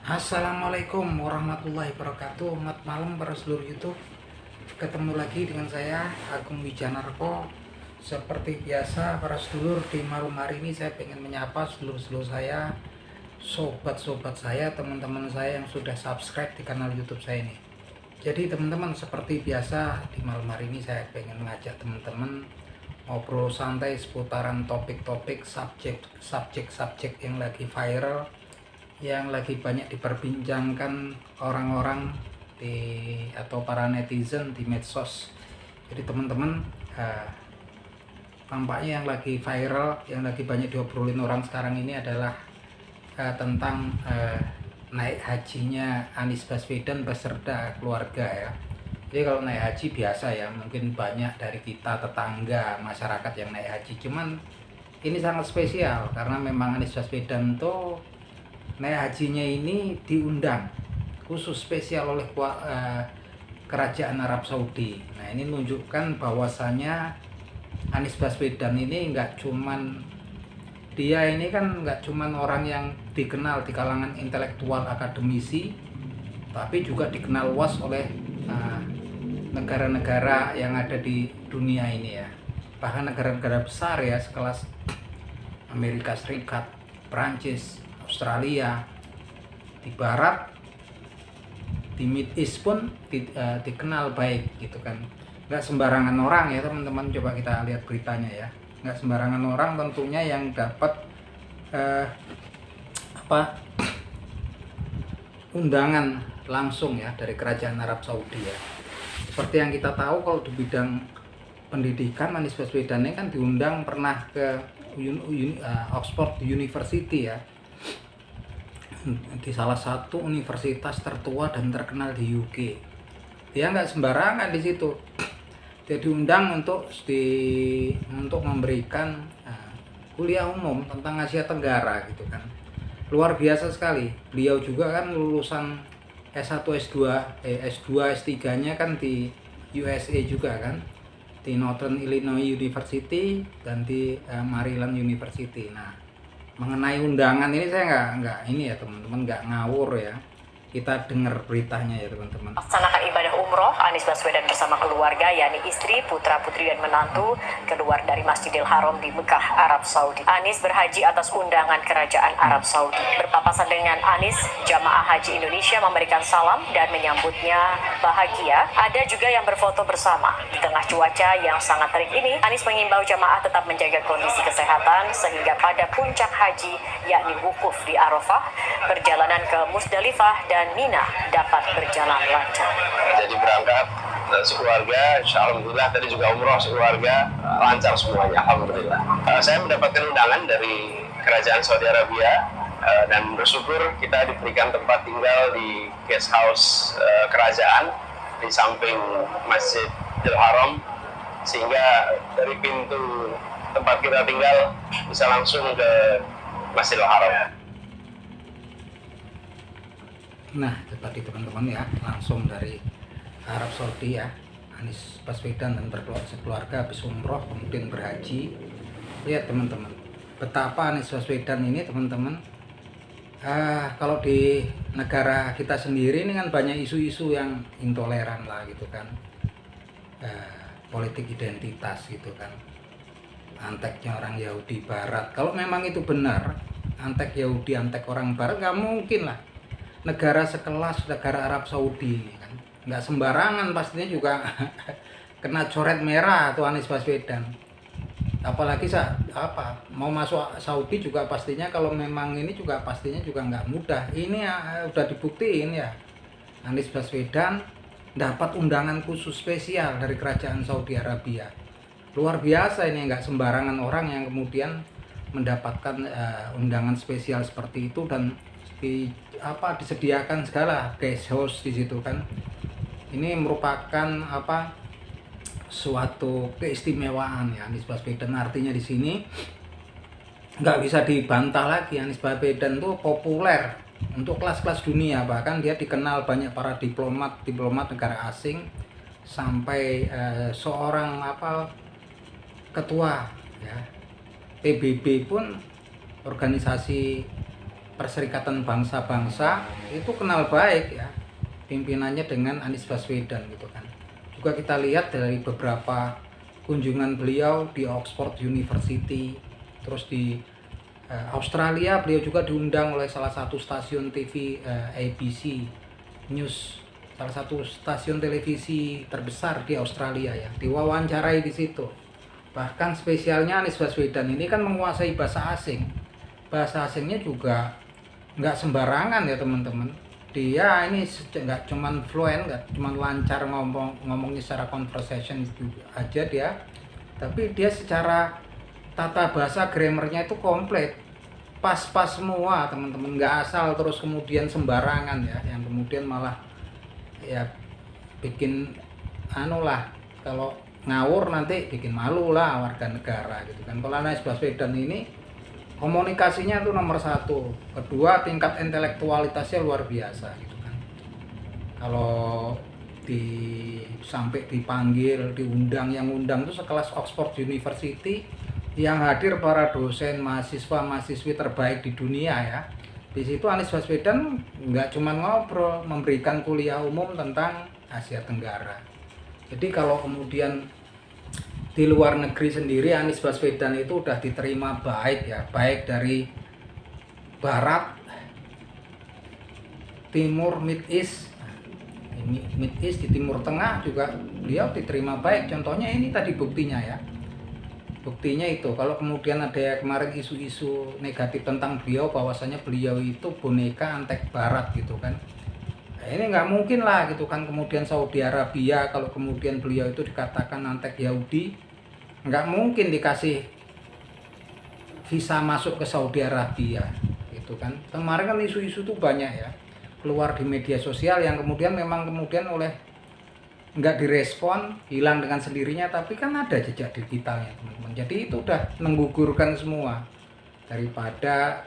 Assalamualaikum warahmatullahi wabarakatuh. Selamat malam para seluruh YouTube. Ketemu lagi dengan saya Agung Wijanarko. Seperti biasa para sedulur, di malam hari ini saya pengen menyapa sedulur-sedulur saya, sobat-sobat saya, teman-teman saya yang sudah subscribe di kanal YouTube saya ini. Jadi teman-teman, seperti biasa di malam hari ini saya pengen mengajak teman-teman ngobrol santai seputaran topik-topik subjek yang lagi viral, yang lagi banyak diperbincangkan orang-orang atau para netizen di medsos. Jadi teman-teman, tampaknya yang lagi viral, yang lagi banyak diobrolin orang sekarang ini adalah tentang naik hajinya Anies Baswedan beserta keluarga ya. Jadi kalau naik haji biasa ya, mungkin banyak dari kita tetangga masyarakat yang naik haji. Cuman ini sangat spesial karena memang Anies Baswedan tuh naik hajinya ini diundang khusus spesial oleh kerajaan Arab Saudi. Nah, ini menunjukkan bahwasannya Anies Baswedan ini nggak cuman orang yang dikenal di kalangan intelektual akademisi, tapi juga dikenal luas oleh negara-negara yang ada di dunia ini ya. Bahkan negara-negara besar ya, sekelas Amerika Serikat, Prancis, Australia, di barat, di Mid East pun dikenal baik gitu kan. Nggak sembarangan orang ya teman-teman, coba kita lihat beritanya ya. Nggak sembarangan orang tentunya yang dapat undangan langsung ya dari kerajaan Arab Saudi ya. Seperti yang kita tahu, kalau di bidang pendidikan Anies Baswedan ini kan diundang pernah ke Oxford University ya, di salah satu universitas tertua dan terkenal di UK. Dia nggak sembarangan di situ. Dia diundang untuk memberikan kuliah umum tentang Asia Tenggara gitu kan. Luar biasa sekali. Beliau juga kan lulusan S1, S2, S3-nya kan di USA juga kan, di Northern Illinois University dan di Maryland University. Nah, mengenai undangan ini saya nggak ini ya teman-teman, nggak ngawur ya. Kita dengar beritanya ya teman-teman. Melaksanakan ibadah umroh, Anies Baswedan bersama keluarga, yakni istri, putra-putri dan menantu, keluar dari Masjidil Haram di Mekah, Arab Saudi. Anies berhaji atas undangan kerajaan Arab Saudi. Berpapasan dengan Anies, jamaah haji Indonesia memberikan salam dan menyambutnya bahagia. Ada juga yang berfoto bersama. Di tengah cuaca yang sangat terik ini, Anies mengimbau jamaah tetap menjaga kondisi kesehatan sehingga pada puncak haji, yakni wukuf di Arafah, perjalanan ke Musdalifah dan Mina dapat berjalan lancar. Jadi berangkat sekeluarga, alhamdulillah tadi juga umroh sekeluarga, lancar semuanya, alhamdulillah. Saya mendapatkan undangan dari kerajaan Saudi Arabia dan bersyukur kita diberikan tempat tinggal di guest house kerajaan di samping Masjidil Haram, sehingga dari pintu tempat kita tinggal bisa langsung ke Masjidil Haram. Nah, seperti teman-teman ya, langsung dari Arab Saudi ya, Anies Baswedan dan sekeluarga habis umroh kemudian berhaji. Lihat teman-teman, betapa Anies Baswedan ini teman-teman, kalau di negara kita sendiri ini kan banyak isu-isu yang intoleran lah gitu kan, politik identitas gitu kan, anteknya orang Yahudi Barat. Kalau memang itu benar, antek Yahudi, antek orang Barat, nggak mungkin lah negara sekelas negara Arab Saudi kan, nggak sembarangan pastinya juga kena coret merah tuh Anies Baswedan. Apalagi mau masuk Saudi juga pastinya, kalau memang ini juga pastinya juga nggak mudah. Ini ya, udah dibuktiin ya, Anies Baswedan dapat undangan khusus spesial dari kerajaan Saudi Arabia. Luar biasa, ini nggak sembarangan orang yang kemudian mendapatkan undangan spesial seperti itu, dan disediakan segala guest house di situ kan. Ini merupakan suatu keistimewaan ya Anies Baswedan. Artinya di sini nggak bisa dibantah lagi, Anies Baswedan tuh populer untuk kelas-kelas dunia. Bahkan dia dikenal banyak para diplomat negara asing, sampai seorang ketua ya PBB pun, organisasi Perserikatan Bangsa-Bangsa itu kenal baik ya pimpinannya dengan Anies Baswedan gitu kan. Juga kita lihat dari beberapa kunjungan beliau di Oxford University, terus di Australia beliau juga diundang oleh salah satu stasiun TV ABC News, salah satu stasiun televisi terbesar di Australia ya, diwawancarai di situ. Bahkan spesialnya Anies Baswedan ini kan menguasai bahasa asing. Bahasa asingnya juga nggak sembarangan ya teman-teman. Dia ini nggak cuman fluent, nggak cuman lancar ngomongnya secara conversation juga aja dia, tapi dia secara tata bahasa grammarnya itu komplit, pas-pas semua teman-teman, nggak asal terus kemudian sembarangan ya, yang kemudian malah ya bikin kalau ngawur nanti bikin malu lah warga negara gitu kan. Kalau Anies Baswedan ini komunikasinya itu nomor satu, kedua tingkat intelektualitasnya luar biasa gitu kan. Kalau sampai dipanggil, diundang, yang undang itu sekelas Oxford University, yang hadir para dosen, mahasiswa, mahasiswi terbaik di dunia ya. Di situ Anies Baswedan nggak cuma ngobrol, memberikan kuliah umum tentang Asia Tenggara. Jadi kalau kemudian di luar negeri sendiri Anies Baswedan itu udah diterima baik ya, baik dari Barat, Timur, Mid East, di Timur Tengah juga beliau diterima baik. Contohnya ini tadi buktinya ya. Buktinya itu, kalau kemudian ada kemarin isu-isu negatif tentang beliau, bahwasanya beliau itu boneka antek Barat gitu kan. Nah, ini nggak mungkin lah gitu kan. Kemudian Saudi Arabia, kalau kemudian beliau itu dikatakan antek Yahudi, nggak mungkin dikasih visa masuk ke Saudi Arabia gitu kan. Kemarin kan isu-isu tuh banyak ya keluar di media sosial, yang kemudian oleh nggak direspon, hilang dengan sendirinya, tapi kan ada jejak digitalnya teman-teman. Jadi itu udah menggugurkan semua daripada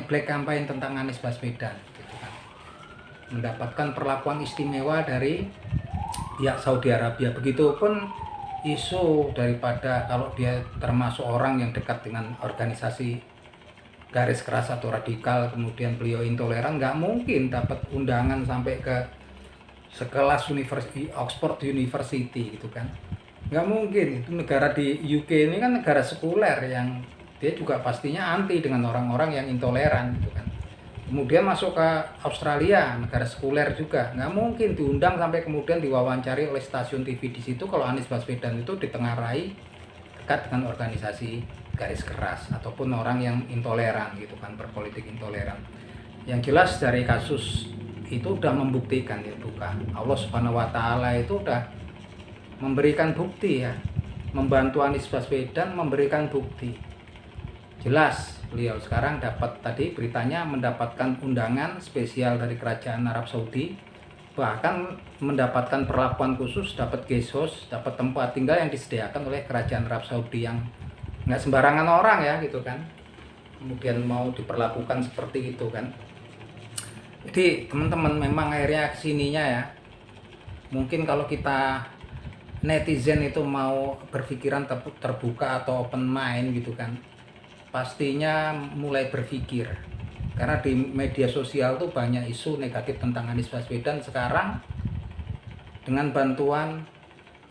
black campaign tentang Anies Baswedan gitu kan. Mendapatkan perlakuan istimewa dari pihak Saudi Arabia. Begitupun isu daripada kalau dia termasuk orang yang dekat dengan organisasi garis keras atau radikal, kemudian beliau intoleran, nggak mungkin dapat undangan sampai ke sekelas Oxford University gitu kan. Nggak mungkin. Itu negara di UK ini kan negara sekuler, yang dia juga pastinya anti dengan orang-orang yang intoleran gitu kan. Kemudian masuk ke Australia, negara sekuler juga, nggak mungkin diundang sampai kemudian diwawancari oleh stasiun TV di situ kalau Anies Baswedan itu ditengarai dekat dengan organisasi garis keras ataupun orang yang intoleran gitu kan, berpolitik intoleran. Yang jelas dari kasus itu udah membuktikan ya, bukan Allah Subhanahu wa taala itu udah memberikan bukti ya, membantu Anies Baswedan memberikan bukti. Jelas beliau sekarang dapat, tadi beritanya mendapatkan undangan spesial dari kerajaan Arab Saudi, bahkan mendapatkan perlakuan khusus, dapat guest house, dapat tempat tinggal yang disediakan oleh kerajaan Arab Saudi, yang nggak sembarangan orang ya gitu kan, kemudian mau diperlakukan seperti itu kan. Jadi teman-teman, memang akhirnya kesininya ya, mungkin kalau kita netizen itu mau berpikiran terbuka atau open mind gitu kan, pastinya mulai berpikir, karena di media sosial tuh banyak isu negatif tentang Anies Baswedan. Sekarang dengan bantuan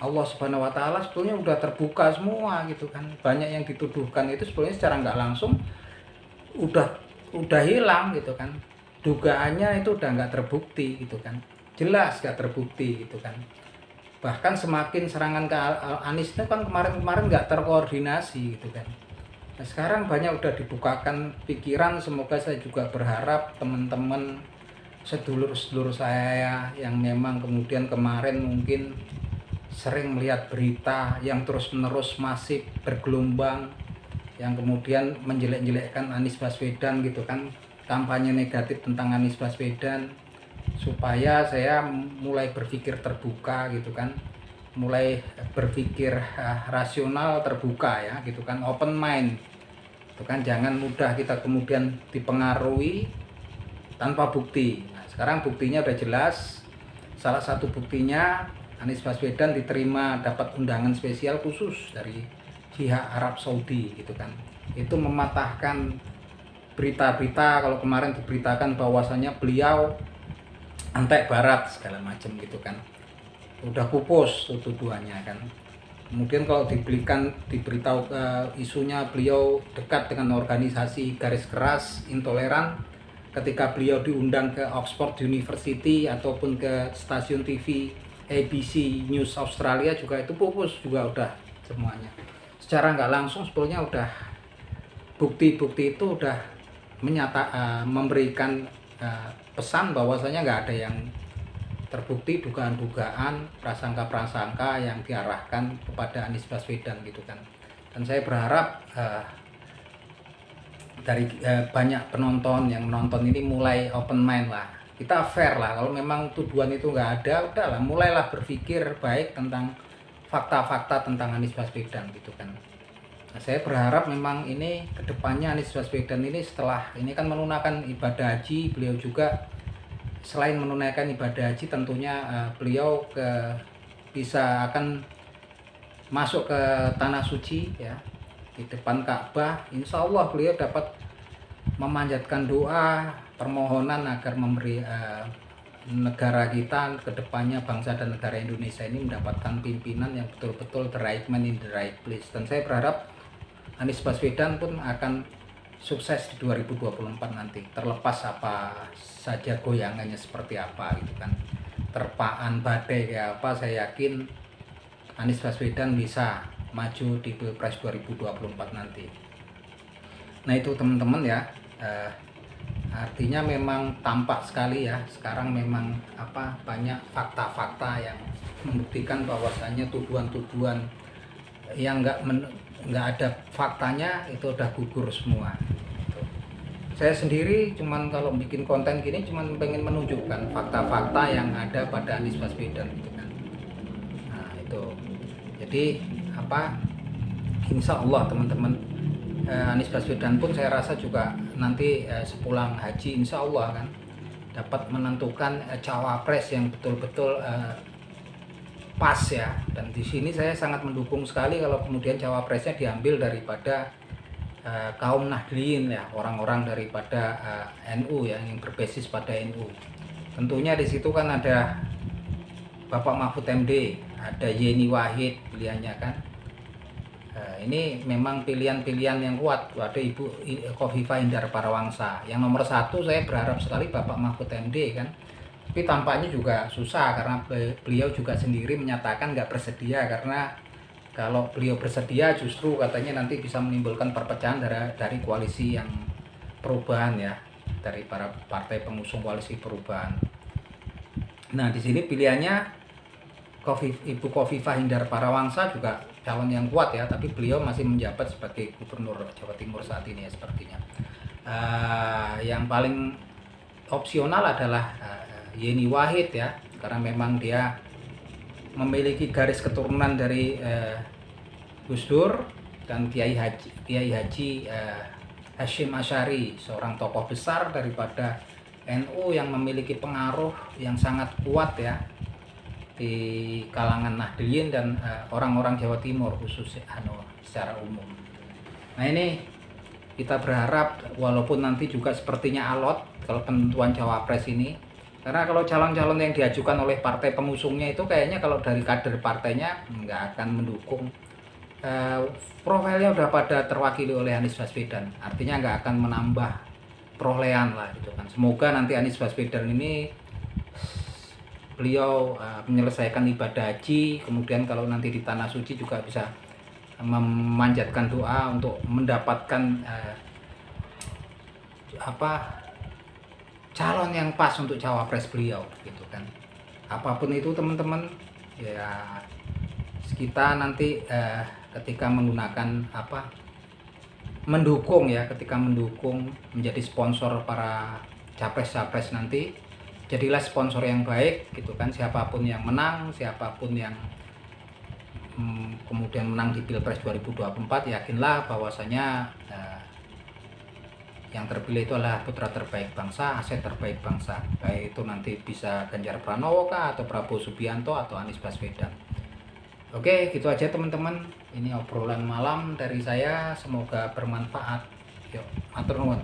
Allah Subhanahu wa taala sebetulnya udah terbuka semua gitu kan. Banyak yang dituduhkan itu sebetulnya secara nggak langsung udah hilang gitu kan. Dugaannya itu udah nggak terbukti gitu kan. Jelas nggak terbukti gitu kan. Bahkan semakin serangan ke Anies itu kan kemarin nggak terkoordinasi gitu kan. Nah, sekarang banyak udah dibukakan pikiran. Semoga saya juga berharap teman-teman sedulur-sedulur saya yang memang kemudian kemarin mungkin sering melihat berita yang terus-menerus masif bergelombang, yang kemudian menjelek-jelekkan Anies Baswedan gitu kan, kampanye negatif tentang Anies Baswedan, supaya saya mulai berpikir terbuka gitu kan, mulai berpikir rasional, terbuka ya gitu kan, open mind itu kan. Jangan mudah kita kemudian dipengaruhi tanpa bukti. Nah, sekarang buktinya udah jelas. Salah satu buktinya Anies Baswedan diterima, dapat undangan spesial khusus dari pihak Arab Saudi gitu kan. itu mematahkan berita-berita kalau kemarin diberitakan bahwasanya beliau antek barat segala macam gitu kan, udah pupus tuduhannya kan. Kemudian kalau diberitahu isunya beliau dekat dengan organisasi garis keras intoleran, ketika beliau diundang ke Oxford University ataupun ke stasiun TV ABC News Australia juga itu pupus juga udah semuanya. Secara nggak langsung sebetulnya udah bukti-bukti itu udah memberikan pesan bahwasanya nggak ada yang terbukti dugaan-dugaan, prasangka-prasangka yang diarahkan kepada Anies Baswedan gitu kan. Dan saya berharap dari banyak penonton yang menonton ini mulai open mind lah. Kita fair lah, kalau memang tuduhan itu nggak ada, udahlah mulailah berpikir baik tentang fakta-fakta tentang Anies Baswedan gitu kan. Nah, saya berharap memang ini kedepannya Anies Baswedan ini setelah ini kan menunaikan ibadah haji, beliau juga selain menunaikan ibadah haji tentunya beliau bisa akan masuk ke tanah suci ya, di depan Ka'bah. Insya Allah beliau dapat memanjatkan doa permohonan agar memberi negara kita kedepannya, bangsa dan negara Indonesia ini mendapatkan pimpinan yang betul-betul the right man in the right place. Dan saya berharap Anies Baswedan pun akan sukses di 2024 nanti, terlepas apa saja goyangannya seperti apa gitu kan, terpaan badai kayak apa, saya yakin Anies Baswedan bisa maju di Pilpres 2024 nanti. Nah itu teman-teman ya, artinya memang tampak sekali ya sekarang memang banyak fakta-fakta yang membuktikan bahwasannya tuduhan-tuduhan yang nggak ada faktanya itu udah gugur semua. Saya sendiri cuman kalau bikin konten gini cuman pengen menunjukkan fakta-fakta yang ada pada Anies Baswedan gitu kan. Nah itu jadi insya Allah teman-teman, Anies Baswedan pun saya rasa juga nanti sepulang haji insya Allah kan dapat menentukan cawapres yang betul-betul pas ya. Dan di sini saya sangat mendukung sekali kalau kemudian cawapresnya diambil daripada kaum Nahdliyin ya, orang-orang daripada NU ya, yang berbasis pada NU. Tentunya di situ kan ada Bapak Mahfud MD, ada Yeni Wahid pilihannya kan. Ini memang pilihan-pilihan yang kuat. Ada Ibu Khofifah Indar Parawangsa. Yang nomor satu saya berharap sekali Bapak Mahfud MD kan. Tapi tampaknya juga susah karena beliau juga sendiri menyatakan nggak bersedia, karena kalau beliau bersedia justru katanya nanti bisa menimbulkan perpecahan dari koalisi yang perubahan ya, dari para partai pengusung koalisi perubahan. Nah di sini pilihannya Ibu Khofifah Indar Parawangsa juga calon yang kuat ya, tapi beliau masih menjabat sebagai Gubernur Jawa Timur saat ini ya sepertinya. Yang paling opsional adalah Yeni Wahid ya, karena memang dia memiliki garis keturunan dari Gus Dur dan Kiai Haji Hashim Asy'ari, seorang tokoh besar daripada NU yang memiliki pengaruh yang sangat kuat ya di kalangan Nahdliyin dan orang-orang Jawa Timur khususnya secara umum. Nah ini kita berharap walaupun nanti juga sepertinya alot kalau penentuan cawapres ini, karena kalau calon-calon yang diajukan oleh partai pengusungnya itu kayaknya kalau dari kader partainya nggak akan mendukung. Profilnya udah pada terwakili oleh Anies Baswedan, artinya nggak akan menambah perolehan lah gitu kan. Semoga nanti Anies Baswedan ini beliau menyelesaikan ibadah haji, kemudian kalau nanti di tanah suci juga bisa memanjatkan doa untuk mendapatkan calon yang pas untuk cawapres beliau gitu kan. Apapun itu teman-teman ya, kita nanti ketika menggunakan mendukung ya, ketika mendukung menjadi sponsor para capres-capres nanti, jadilah sponsor yang baik gitu kan. Siapapun yang menang, siapapun yang kemudian menang di Pilpres 2024, yakinlah bahwasanya yang terpilih itu adalah putra terbaik bangsa, aset terbaik bangsa. Baik itu nanti bisa Ganjar Pranowo kah, atau Prabowo Subianto, atau Anies Baswedan. Oke, gitu aja teman-teman. Ini obrolan malam dari saya, semoga bermanfaat. Yuk, matur nuwun.